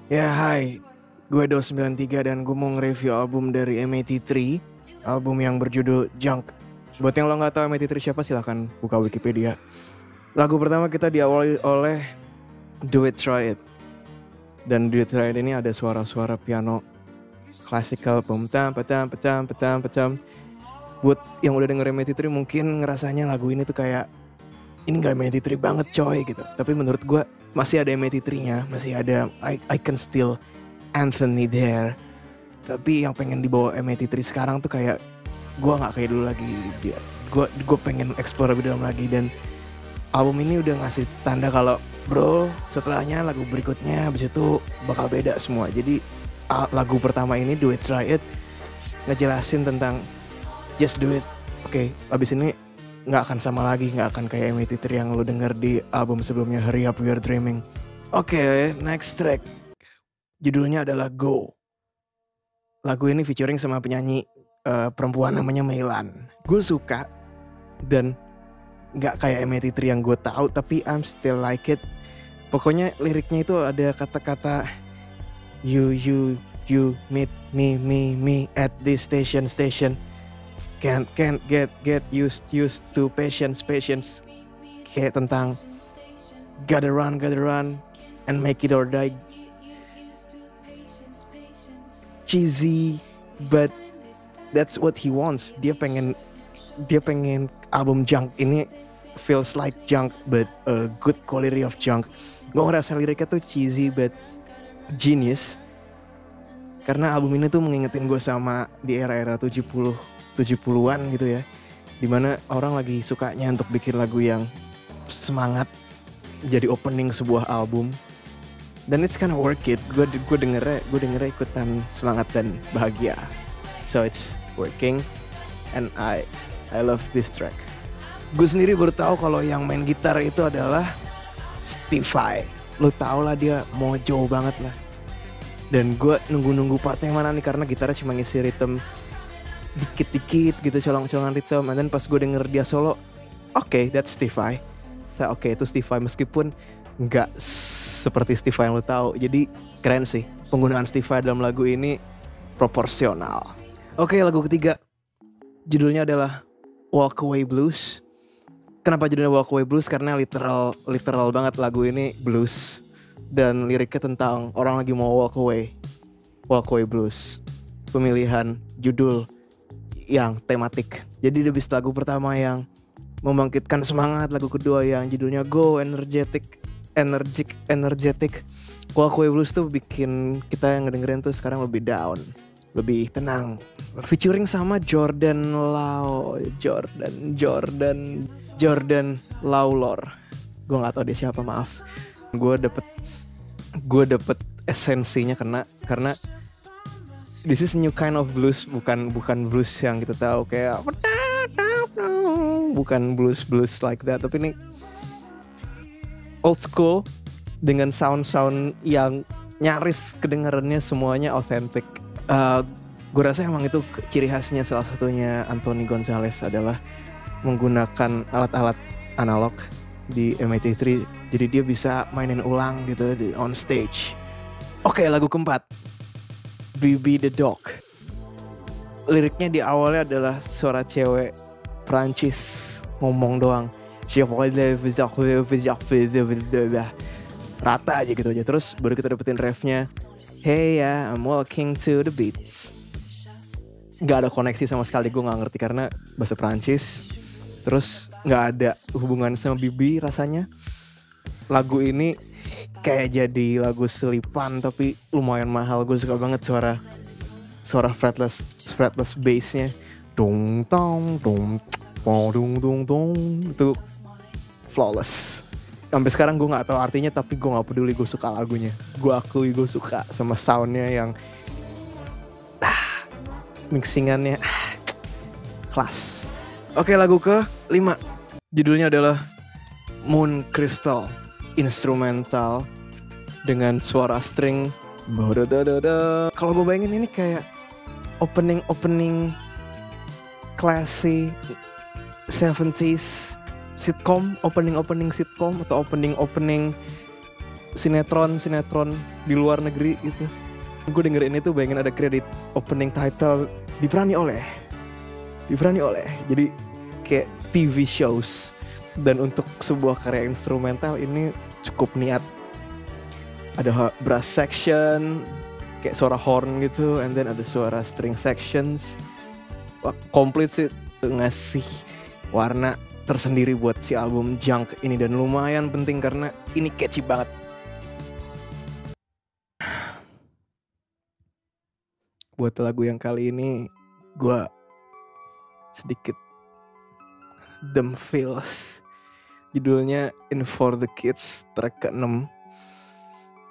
Ya hai, gue Do93 dan gue mau nge-review album dari M83. Album yang berjudul Junk. Buat yang lo gak tahu M83 siapa, silahkan buka Wikipedia. Lagu pertama kita diawali oleh Do It Try It. Dan Do It Try It ini ada suara-suara piano klasikal, petam petam petam petam petam. Buat yang udah denger M83 mungkin ngerasanya lagu ini tuh kayak, ini gak M83 banget coy gitu. Tapi menurut gue masih ada M83-nya, masih ada I Can Still Anthony there. Tapi yang pengen dibawa M83 sekarang tuh kayak gue nggak kayak dulu lagi. Gue pengen explore lebih dalam lagi, dan album ini udah ngasih tanda kalau bro, setelahnya lagu berikutnya habis itu bakal beda semua. Jadi lagu pertama ini Do It Try It ngejelasin tentang just do it. Oke, abis ini nggak akan sama lagi, nggak akan kayak M83 yang lo denger di album sebelumnya, Hurry Up We're Dreaming. Oke, next track judulnya adalah Go. Lagu ini featuring sama penyanyi perempuan namanya Meilan. Gue suka, dan nggak kayak M83 yang gue tahu, tapi I'm still like it. Pokoknya liriknya itu ada kata-kata you meet me at this station. Can't get used to patience. Kayak tentang gotta run and make it or die. Cheesy, but that's what he wants. Dia pengen album Junk ini feels like junk but a good quality of junk. Gue ngerasa liriknya tuh cheesy but genius, karena album ini tuh mengingetin gue sama di era-era 70-an gitu ya, dimana orang lagi sukanya untuk bikin lagu yang semangat jadi opening sebuah album. Dan it's kinda work it. Gue dengernya ikutan semangat dan bahagia. So it's working, and I love this track. Gue sendiri baru tahu kalau yang main gitar itu adalah Steve Vai. Lo tau lah, dia mojo banget lah. Dan gue nunggu partnya yang mana nih, karena gitarnya cuma ngisi rhythm dikit-dikit gitu, colong-colongan rhythm. And then pas gue denger dia solo, okay, that's Steve Vai. Oke, itu Steve Vai, meskipun nggak seperti Steve Vai yang lo tahu. Jadi keren sih penggunaan Steve Vai dalam lagu ini, proporsional. Oke, lagu ketiga judulnya adalah Walk Away Blues. Kenapa judulnya Walk Away Blues? Karena literal banget lagu ini blues, dan liriknya tentang orang lagi mau walk away blues. Pemilihan judul yang tematik. Jadi habis lagu pertama yang membangkitkan semangat, lagu kedua yang judulnya Go, energetic. Walk Away Blues tuh bikin kita yang ngedengerin tuh sekarang lebih down, lebih tenang. Featuring sama Jordan Lawlor. Gue nggak tahu dia siapa, maaf. Gue dapet esensinya karena this is new kind of blues, bukan blues yang kita tahu kayak bukan blues like that, tapi ini old school dengan sound yang nyaris kedengarannya semuanya authentic. Gue rasa emang itu ciri khasnya, salah satunya Anthony Gonzalez adalah menggunakan alat-alat analog di M83. Jadi dia bisa mainin ulang gitu on stage. Oke, lagu keempat, Bibi the Dog. Liriknya di awalnya adalah suara cewek Prancis ngomong doang. Rata aja gitu aja. Terus baru kita dapetin refnya, hey ya, I'm walking to the beat. Gak ada koneksi sama sekali, gue gak ngerti karena bahasa Prancis. Terus gak ada hubungan sama Bibi rasanya. Lagu ini kayak jadi lagu selipan tapi lumayan mahal. Gue suka banget suara fretless bassnya. Dong tong dong dong, itu flawless. Sampai sekarang gue nggak tahu artinya, tapi gue nggak peduli, gue suka lagunya. Gue akui gue suka sama soundnya yang mixingannya kelas. Oke, lagu ke-5 judulnya adalah Moon Crystal, instrumental dengan suara string. Kalau gue bayangin ini kayak opening classy 70s sitcom, opening sitcom atau opening sinetron di luar negeri gitu. Gue dengerin itu bayangin ada kredit opening title diperani oleh. Jadi kayak TV shows. Dan untuk sebuah karya instrumental ini cukup niat. Ada brass section, kayak suara horn gitu, and then ada suara string sections. Wah, komplit sih, ngasih warna tersendiri buat si album Junk ini, dan lumayan penting karena ini catchy banget. Buat lagu yang kali ini gue sedikit them feels. Judulnya In For The Kids, track ke-6.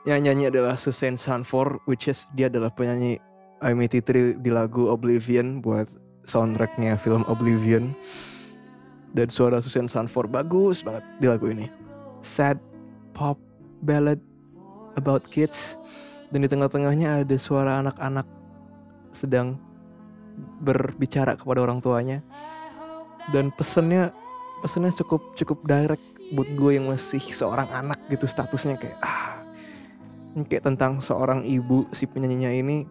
Yang nyanyi adalah Suzanne Sanford, which is dia adalah penyanyi M83 di lagu Oblivion buat soundtracknya film Oblivion. Dan suara Suzanne Sanford bagus banget di lagu ini. Sad pop ballad about kids. Dan di tengah-tengahnya ada suara anak-anak sedang berbicara kepada orang tuanya. Dan pesannya cukup direct buat gue yang masih seorang anak gitu, statusnya kayak kayak tentang seorang ibu, si penyanyinya ini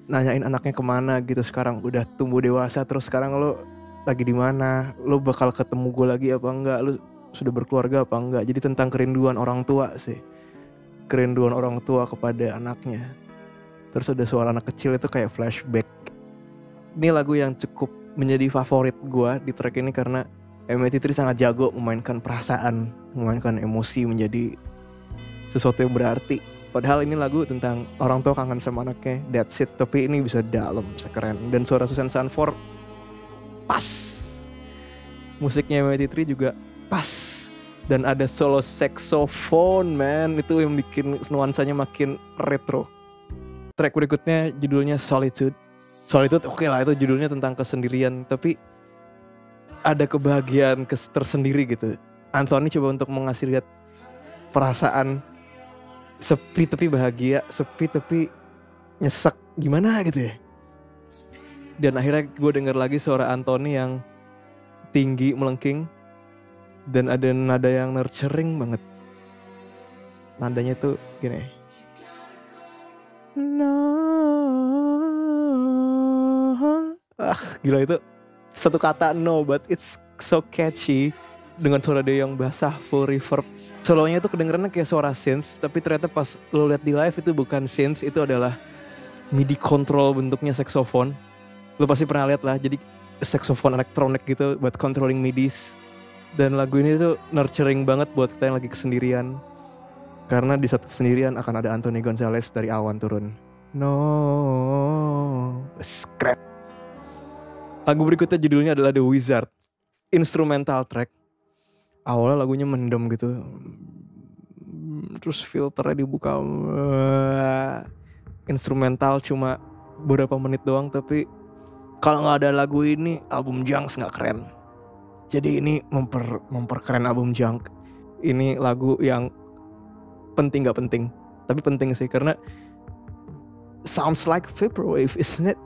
nanyain anaknya kemana gitu, sekarang udah tumbuh dewasa, terus sekarang lo lagi di mana, lo bakal ketemu gue lagi apa enggak, lo sudah berkeluarga apa enggak. Jadi tentang kerinduan orang tua sih, kerinduan orang tua kepada anaknya. Terus ada suara anak kecil itu kayak flashback. Ini lagu yang cukup menjadi favorit gue di track ini karena M83 sangat jago memainkan perasaan, memainkan emosi menjadi sesuatu yang berarti. Padahal ini lagu tentang orang tua kangen sama anaknya, that's it. Tapi ini bisa dalam, sekeren. Dan suara Suzanne Sanford pas. Musiknya M83 juga pas. Dan ada solo saxophone, man. Itu yang bikin nuansanya makin retro. Track berikutnya judulnya Solitude. Solitude oke lah, itu judulnya tentang kesendirian. Tapi ada kebahagiaan tersendiri gitu. Anthony coba untuk mengasih lihat perasaan sepi tapi bahagia, sepi tapi nyesek gimana gitu ya. Dan akhirnya gue denger lagi suara Anthony yang tinggi melengking dan ada nada yang nurturing banget. Nadanya tuh gini. Gila itu satu kata no, but it's so catchy. Dengan suara dia yang basah, full reverb. Solonya tuh kedengerannya kayak suara synth, tapi ternyata pas lo lihat di live itu bukan synth, itu adalah MIDI control bentuknya saxophone. Lo pasti pernah lihat lah, jadi saxophone elektronik gitu buat controlling MIDIs. Dan lagu ini tuh nurturing banget buat kita yang lagi kesendirian. Karena di saat kesendirian akan ada Anthony Gonzalez dari awan turun. No, scrap. Lagu berikutnya judulnya adalah The Wizard, instrumental track. Awalnya lagunya mendem gitu, terus filternya dibuka, instrumental cuma beberapa menit doang. Tapi kalau nggak ada lagu ini, album Junk nggak keren. Jadi ini memperkeren album Junk. Ini lagu yang penting nggak penting, tapi penting sih karena sounds like vaporwave, isn't it?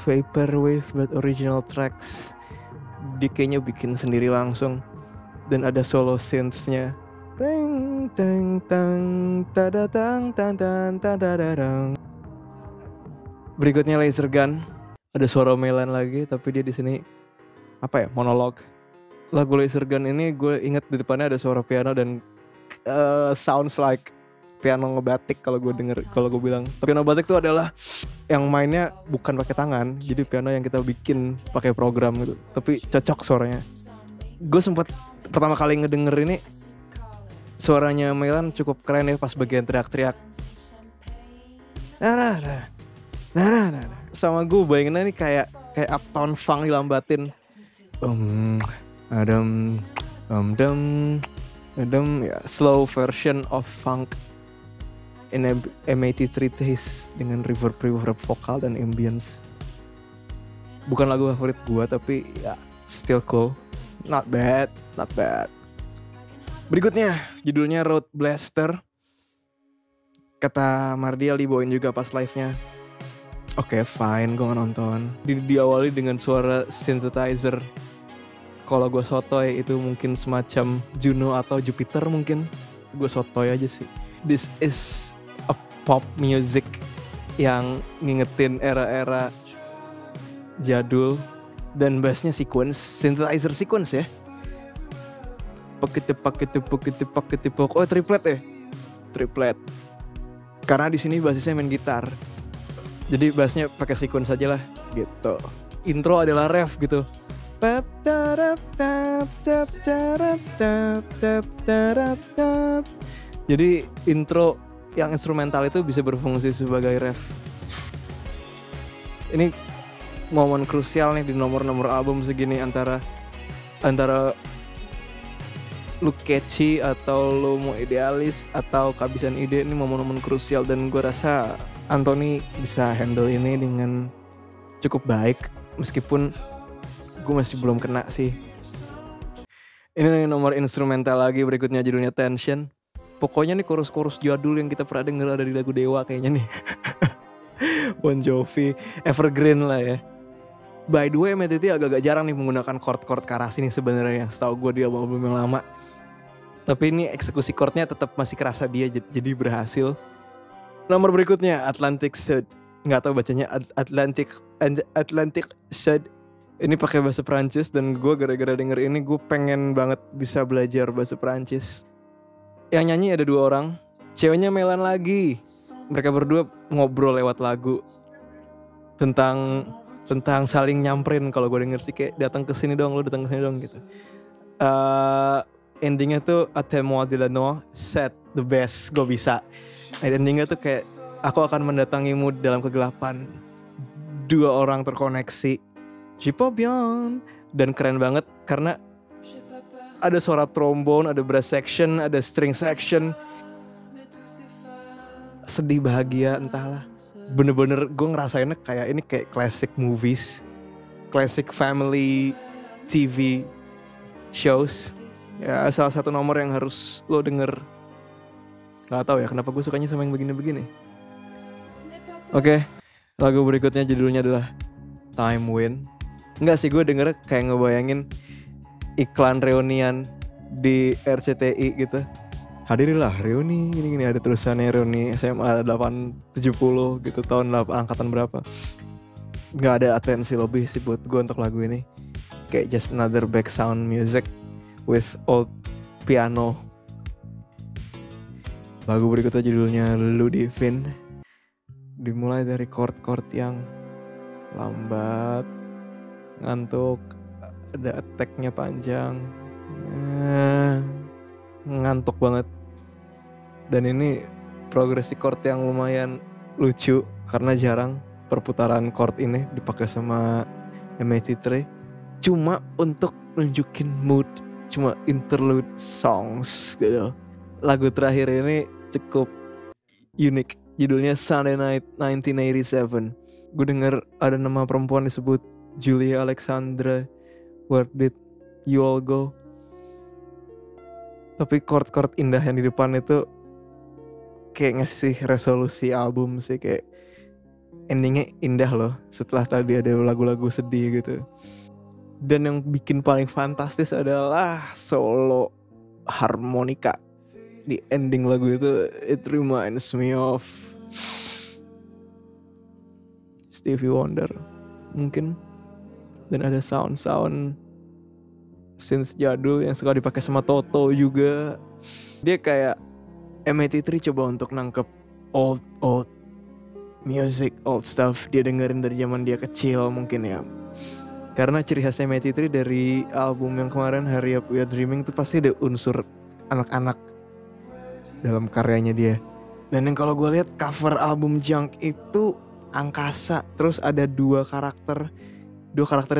Vaporwave but original tracks. Dia kayaknya bikin sendiri langsung. Dan ada solo synthnya. Teng teng teng tadadang tadang tadadang. Berikutnya Laser Gun. Ada suara Melan lagi, tapi dia di sini apa ya, monolog. Lagu Laser Gun ini gue inget di depannya ada suara piano dan sounds like piano ngebatik kalau gue denger, kalau gue bilang. Tapi piano batik itu adalah yang mainnya bukan pakai tangan, jadi piano yang kita bikin pakai program gitu. Tapi cocok suaranya. Gue sempat pertama kali ngedenger ini suaranya Melan cukup keren ya pas bagian teriak-teriak. Nah. Sama gue bayanginnya ini kayak Uptown Funk dilambatin. Ya, slow version of funk in M83 taste dengan reverb vokal dan ambience. Bukan lagu favorit gue tapi ya still cool. Not bad. Berikutnya judulnya Road Blaster. Kata Mardial dibawain juga pas live-nya. Oke, fine, gue gak nonton. Diawali dengan suara synthesizer. Kalau gue sotoy itu mungkin semacam Juno atau Jupiter mungkin. gue sotoy aja sih. This is a pop music yang ngingetin era-era jadul. Dan bassnya sequence, synthesizer sequence ya. Oh triplet ya, triplet. Karena di sini basisnya main gitar, jadi bassnya pakai sequence aja lah gitu. Intro adalah ref gitu. Jadi intro yang instrumental itu bisa berfungsi sebagai ref. Ini momen krusial nih di nomor-nomor album segini, antara lu catchy atau lu mau idealis atau kehabisan ide. Ini momen-momen krusial dan gue rasa Anthony bisa handle ini dengan cukup baik, meskipun gue masih belum kena sih. Ini nomor instrumental lagi berikutnya, judulnya Tension. Pokoknya nih chorus-chorus jadul yang kita pernah denger ada di lagu Dewa kayaknya nih. Bon Jovi, evergreen lah ya. By the way, MTT agak-agak jarang nih menggunakan chord-chord ke arah sini sebenarnya, yang setahu gue di album yang lama. Tapi ini eksekusi chordnya tetap masih kerasa dia, jadi berhasil. Nomor berikutnya Atlantic Sud. Nggak tahu bacanya Atlantic Sud. Ini pakai bahasa Perancis, dan gue gara-gara denger ini gue pengen banget bisa belajar bahasa Perancis. Yang nyanyi ada 2 orang, ceweknya Melan lagi. Mereka berdua ngobrol lewat lagu tentang saling nyamperin. Kalau gue denger sih kayak datang ke sini dong, lu datang ke sini dong gitu. Endingnya tuh Attends-moi de la nuit, set the best, gue bisa. Endingnya tuh kayak aku akan mendatangimu dalam kegelapan. 2 orang terkoneksi. Je peux bien. Dan keren banget karena ada suara trombone, ada brass section, ada string section. Sedih bahagia entahlah. Bener-bener gue ngerasainnya kayak ini kayak classic movies, classic family TV shows. Ya salah satu nomor yang harus lo denger. Gak tau ya kenapa gue sukanya sama yang begini-begini. Oke, lagu berikutnya judulnya adalah Time Win. Enggak sih, gue denger kayak ngebayangin iklan reunian di RCTI gitu. Hadirilah reuni gini ada tulisannya reuni SMA 870 gitu, tahun angkatan berapa. Gak ada atensi lebih sih buat gue untuk lagu ini. Kayak just another background music with old piano. Lagu berikutnya judulnya Ludivine. Dimulai dari chord-chord yang lambat, ngantuk, ada attack-nya panjang, ngantuk banget. Dan ini progresi chord yang lumayan lucu karena jarang perputaran chord ini dipakai sama MAT3. Cuma untuk nunjukin mood, cuma interlude songs gitu. Lagu terakhir ini cukup unik, judulnya Sunday Night 1987. Gue denger ada nama perempuan disebut Julia Alexandra. Where did you all go? Tapi chord-chord indah yang di depan itu kayak ngasih resolusi album sih, kayak endingnya indah loh setelah tadi ada lagu-lagu sedih gitu. Dan yang bikin paling fantastis adalah solo harmonika di ending lagu itu. It reminds me of Stevie Wonder mungkin. Dan ada sound synth jadul yang suka dipakai sama Toto juga. Dia kayak MAT3 coba untuk nangkep old music, old stuff dia dengerin dari zaman dia kecil mungkin ya. Karena ciri khas MAT3 dari album yang kemarin Hurry Up We Are Dreaming itu pasti ada unsur anak-anak dalam karyanya dia. Dan yang kalau gue lihat cover album Junk itu angkasa. Terus ada 2 karakter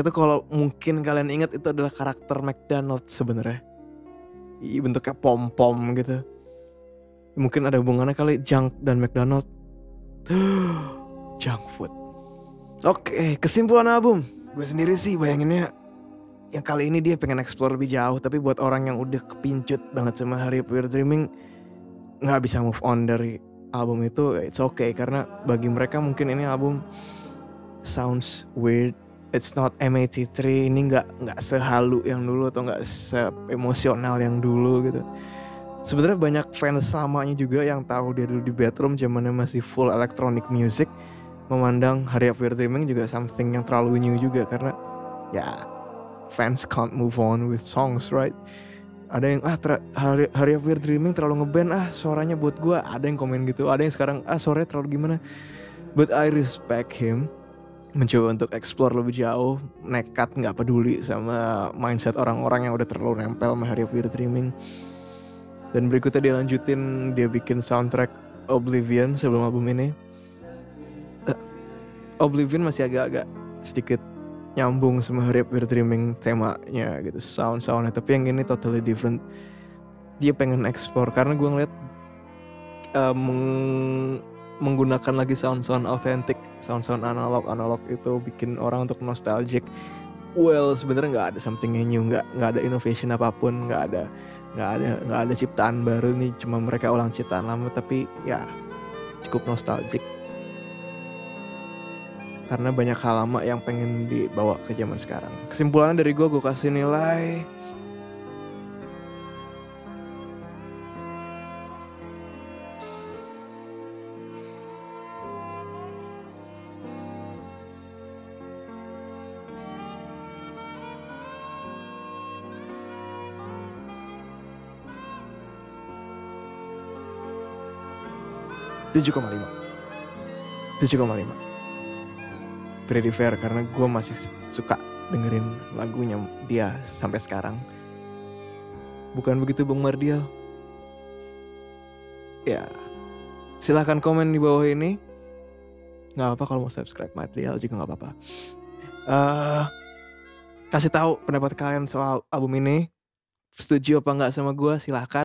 itu kalau mungkin kalian ingat itu adalah karakter McDonald sebenarnya. Bentuknya pom-pom gitu. Mungkin ada hubungannya kali Junk dan McDonald. Junk food. Oke, kesimpulan album. Gue sendiri sih bayanginnya yang kali ini dia pengen explore lebih jauh. Tapi buat orang yang udah kepincut banget sama Hurry Up We Are Dreaming, gak bisa move on dari album itu, it's okay. Karena bagi mereka mungkin ini album sounds weird. It's not MAT3, ini nggak sehalu yang dulu atau nggak se-emosional yang dulu gitu. Sebenarnya banyak fans lamanya juga yang tahu dia dulu di Bedroom zamannya masih full electronic music, memandang Hurry Up We're Dreaming juga something yang terlalu new juga karena ya fans can't move on with songs, right? Ada yang Hurry Up We're Dreaming terlalu ngeband, suaranya buat gua, ada yang komen gitu. Ada yang sekarang suaranya terlalu gimana. But I respect him, mencoba untuk explore lebih jauh, nekat nggak peduli sama mindset orang-orang yang udah terlalu nempel sama Hurry Up We're Dreaming. Dan berikutnya dia lanjutin, dia bikin soundtrack Oblivion sebelum album ini. Oblivion masih agak-agak sedikit nyambung sama Hurry Up We're Dreaming temanya gitu, soundnya. Tapi yang ini totally different. Dia pengen explore karena gue ngeliat menggunakan lagi sound authentic, sound analog itu bikin orang untuk nostalgic. Well, sebenarnya nggak ada something new, nggak ada innovation apapun, nggak ada ciptaan baru nih, cuma mereka ulang ciptaan lama, tapi ya cukup nostalgic karena banyak hal lama yang pengen dibawa ke zaman sekarang. Kesimpulannya dari gue kasih nilai 7,5. Pretty fair karena gue masih suka dengerin lagunya dia sampai sekarang. Bukan begitu Bung Mardial? Ya, silahkan komen di bawah ini. Gak apa-apa kalau mau subscribe Mardial juga gak apa-apa. Kasih tahu pendapat kalian soal album ini. Setuju apa gak sama gue, silahkan.